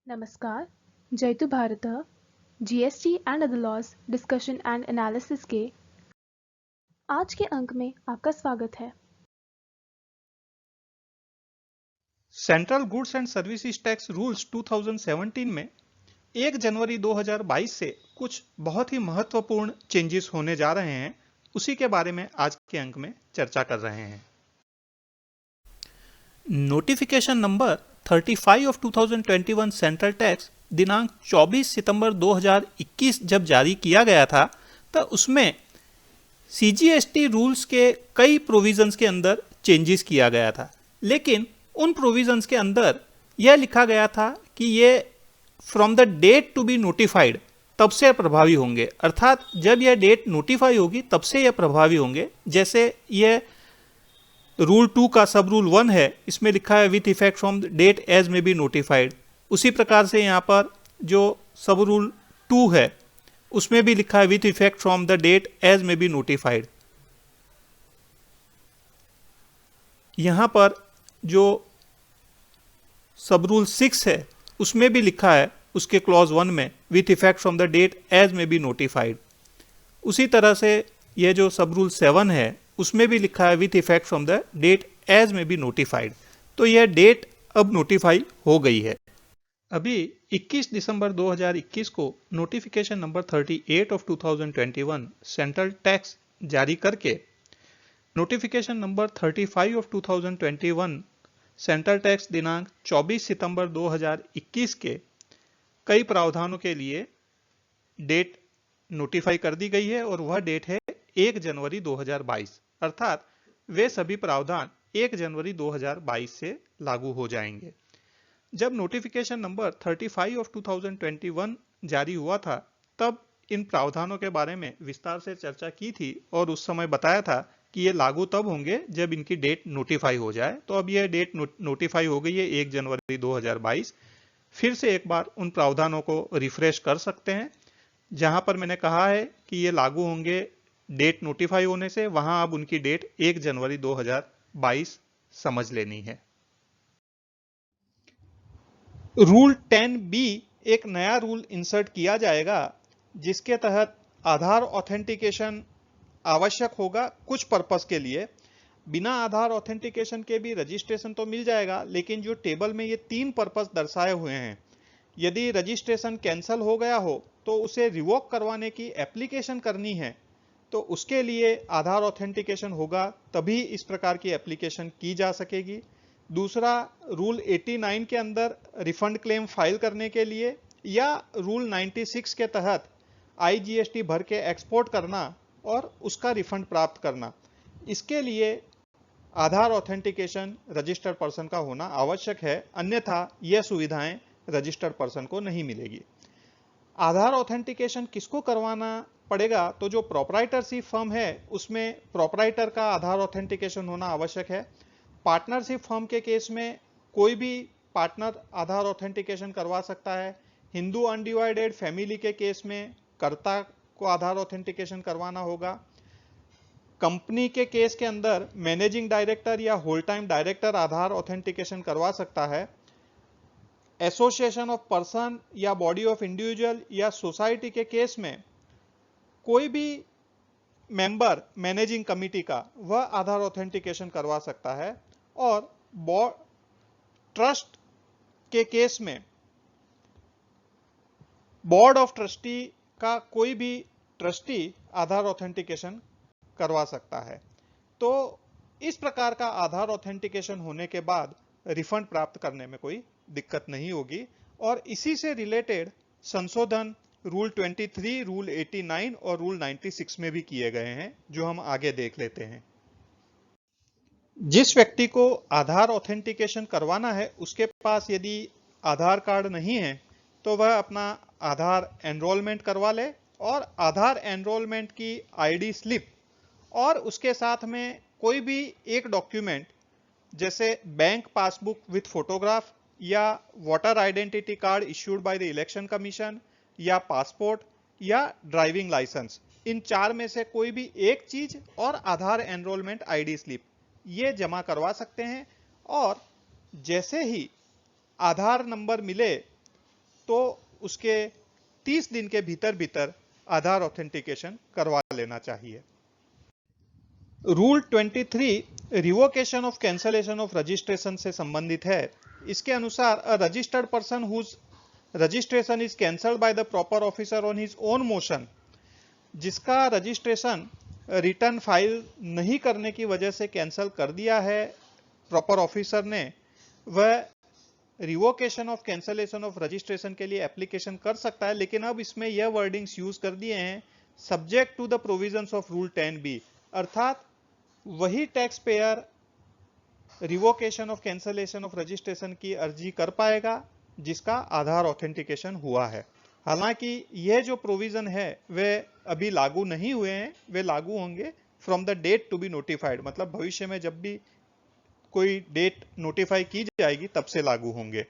नमस्कार, जयतु भारतः GST and other laws discussion and analysis के आज के अंक में आपका स्वागत है। Central goods and services tax rules 2017 में 1 जनवरी 2022 से कुछ बहुत ही महत्वपूर्ण चेंजेस होने जा रहे हैं, उसी के बारे में आज के अंक में चर्चा कर रहे हैं। Notification number 35 of 2021 central tax दिनांक 24 सितंबर 2021 जब जारी किया गया था, तब उसमें सीजीएसटी रूल्स के कई प्रोविजंस के अंदर चेंजेस किया गया था, लेकिन उन प्रोविजंस के अंदर यह लिखा गया था कि ये from the date to be notified तब से प्रभावी होंगे, अर्थात जब यह डेट नोटिफाई होगी तब से यह प्रभावी होंगे। जैसे यह रूल 2 का सब रूल 1 है, इसमें लिखा है with effect from the date as may be notified. उसी प्रकार से यहाँ पर जो सब रूल 2 है उसमें भी लिखा है with effect from the date as may be notified. यहाँ पर जो सब रूल 6 है उसमें भी लिखा है उसके क्लॉज 1 में with effect from the date as may be notified. उसी तरह से यह जो सब रूल 7 है उसमें भी लिखा है with effect from the date as may be notified. तो यह डेट अब नोटिफाई हो गई है। अभी 21 दिसंबर 2021 को notification number 38 of 2021 central tax जारी करके notification number 35 of 2021 central tax दिनांक 24 सितंबर 2021 के कई प्रावधानों के लिए डेट नोटिफाई कर दी गई है, और वह डेट है 1 जनवरी 2022, अर्थात वे सभी प्रावधान 1 जनवरी 2022 से लागू हो जाएंगे। जब नोटिफिकेशन नंबर 35 ऑफ 2021 जारी हुआ था, तब इन प्रावधानों के बारे में विस्तार से चर्चा की थी और उस समय बताया था कि ये लागू तब होंगे जब इनकी डेट नोटिफाई हो जाए। तो अब यह डेट नोटिफाई हो गई है 1 जनवरी 2022। फिर से एक बार उन प्रावधानों को रिफ्रेश कर सकते हैं। जहां पर मैंने कहा है कि ये लागू होंगे डेट नोटिफाई होने से, वहां अब उनकी डेट 1 जनवरी 2022 समझ लेनी है। रूल 10B एक नया रूल इंसर्ट किया जाएगा, जिसके तहत आधार ऑथेंटिकेशन आवश्यक होगा कुछ पर्पस के लिए। बिना आधार ऑथेंटिकेशन के भी रजिस्ट्रेशन तो मिल जाएगा, लेकिन जो टेबल में ये 3 पर्पस दर्शाए हुए हैं, यदि रजिस्ट्रेशन कैंसिल हो गया हो तो उसे रिवोक करवाने की एप्लीकेशन करनी है, तो उसके लिए आधार ऑथेंटिकेशन होगा, तभी इस प्रकार की एप्लीकेशन की जा सकेगी। दूसरा, रूल 89 के अंदर रिफंड क्लेम फाइल करने के लिए, या रूल 96 के तहत आईजीएसटी भर के एक्सपोर्ट करना और उसका रिफंड प्राप्त करना, इसके लिए आधार ऑथेंटिकेशन रजिस्टर्ड पर्सन का होना आवश्यक है, अन्यथा यह सुविधाएं रजिस्टर्ड पर्सन को नहीं मिलेगी। आधार ऑथेंटिकेशन किसको करवाना पड़ेगा? तो जो प्रोप्राइटरशिप फर्म है उसमें प्रोप्राइटर का आधार ऑथेंटिकेशन होना आवश्यक है। पार्टनरशिप फर्म के केस में कोई भी पार्टनर आधार ऑथेंटिकेशन करवा सकता है। हिंदू अनडिवाइडेड फैमिली के केस में कर्ता को आधार ऑथेंटिकेशन करवाना होगा। कंपनी के केस के अंदर मैनेजिंग डायरेक्टर या होल टाइम डायरेक्टर आधार ऑथेंटिकेशन करवा सकता है। एसोसिएशन ऑफ पर्सन या बॉडी ऑफ इंडिविजुअल या सोसाइटी के केस में कोई भी मेंबर मैनेजिंग कमिटी का वह आधार ऑथेंटिकेशन करवा सकता है। और ट्रस्ट के केस में बोर्ड ऑफ ट्रस्टी का कोई भी ट्रस्टी आधार ऑथेंटिकेशन करवा सकता है। तो इस प्रकार का आधार ऑथेंटिकेशन होने के बाद रिफंड प्राप्त करने में कोई दिक्कत नहीं होगी। और इसी से रिलेटेड संशोधन रूल 23, रूल 89 और रूल 96 में भी किए गए हैं, जो हम आगे देख लेते हैं। जिस व्यक्ति को आधार ऑथेंटिकेशन करवाना है, उसके पास यदि आधार कार्ड नहीं है तो वह अपना आधार एनरोलमेंट करवा ले, और आधार एनरोलमेंट की आईडी स्लिप और उसके साथ में कोई भी एक डॉक्यूमेंट, जैसे बैंक पासबुक विथ फोटोग्राफ या voter identity card issued by the election commission या पासपोर्ट या ड्राइविंग लाइसेंस, इन 4 में से कोई भी एक चीज और आधार एनरोलमेंट आईडी स्लिप ये जमा करवा सकते हैं। और जैसे ही आधार नंबर मिले तो उसके 30 दिन के भीतर भीतर आधार ऑथेंटिकेशन करवा लेना चाहिए। Rule 23 revocation of cancellation of registration से संबंधित है। इसके अनुसार a registered person whose registration is cancelled by the proper officer on his own motion, जिसका रजिस्ट्रेशन रिटर्न फाइल नहीं करने की वजह से कैंसिल कर दिया है प्रॉपर ऑफिसर ने, वह revocation of cancellation of registration के लिए एप्लीकेशन कर सकता है। लेकिन अब इसमें यह वर्डिंग्स यूज कर दिए हैं subject to the provisions of rule 10B, अर्थात वही tax payer revocation of cancellation of registration की अर्जी कर पाएगा जिसका आधार ऑथेंटिकेशन हुआ है। हालांकि यह जो प्रोविजन है वे अभी लागू नहीं हुए हैं, वे लागू होंगे from the date to be notified, मतलब भविष्य में जब भी कोई डेट नोटिफाई की जाएगी तब से लागू होंगे।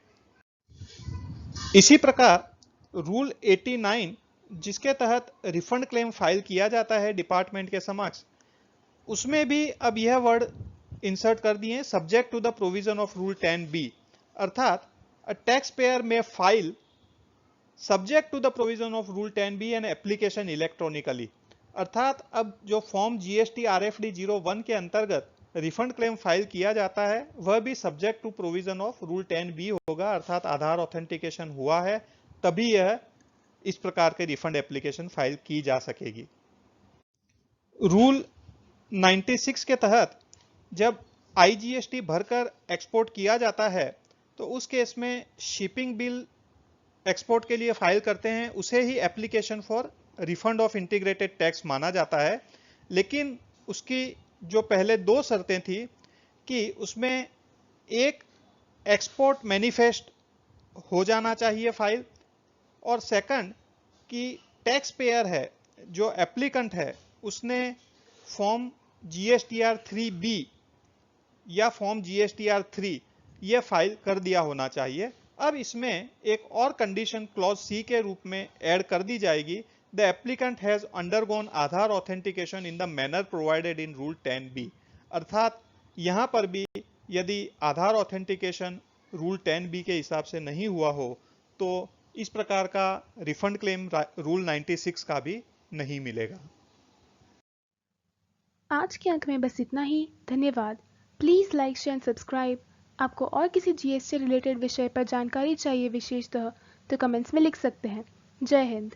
इसी प्रकार रूल 89 जिसके तहत रिफंड क्लेम फाइल किया जाता है डिपार्टमेंट के समक्ष, उसमें भी अब यह वर्ड इंसर्ट कर दिए subject to the provision of rule 10B, अर्थात a tax payer may file subject to the provision of rule 10B and application electronically, अर्थात अब जो फॉर्म GST RFD 01 के अंतर्गत रिफंड क्लेम फाइल किया जाता है वह भी subject to provision of rule 10B होगा, अर्थात आधार ऑथेंटिकेशन हुआ है तभी यह इस प्रकार के रिफंड एप्लीकेशन फाइल की जा सकेगी। रूल 96 के तहत जब IGST भरकर एक्सपोर्ट किया जाता है तो उस केस में शिपिंग बिल एक्सपोर्ट के लिए फाइल करते हैं, उसे ही application for refund of integrated tax माना जाता है। लेकिन उसकी जो पहले दो शर्तें थी कि उसमें एक एक्सपोर्ट मैनिफेस्ट हो जाना चाहिए फाइल, और सेकंड कि टैक्स पेयर है जो एप्लीकेंट है उसने फॉर्म GSTR 3B या फॉर्म GSTR 3 ये फाइल कर दिया होना चाहिए। अब इसमें एक और कंडीशन क्लॉज C के रूप में ऐड कर दी जाएगी, the applicant has undergone Aadhaar authentication in the manner provided in rule 10B, अर्थात यहां पर भी यदि आधार ऑथेंटिकेशन रूल 10B के हिसाब से नहीं हुआ हो तो इस प्रकार का रिफंड क्लेम रूल 96 का भी नहीं मिलेगा। आज के अंक में बस इतना ही। धन्यवाद। Please like, share and subscribe. आपको और किसी GST रिलेटेड विषय पर जानकारी चाहिए विशेषतः तो कमेंट्स में लिख सकते हैं। जय हिंद।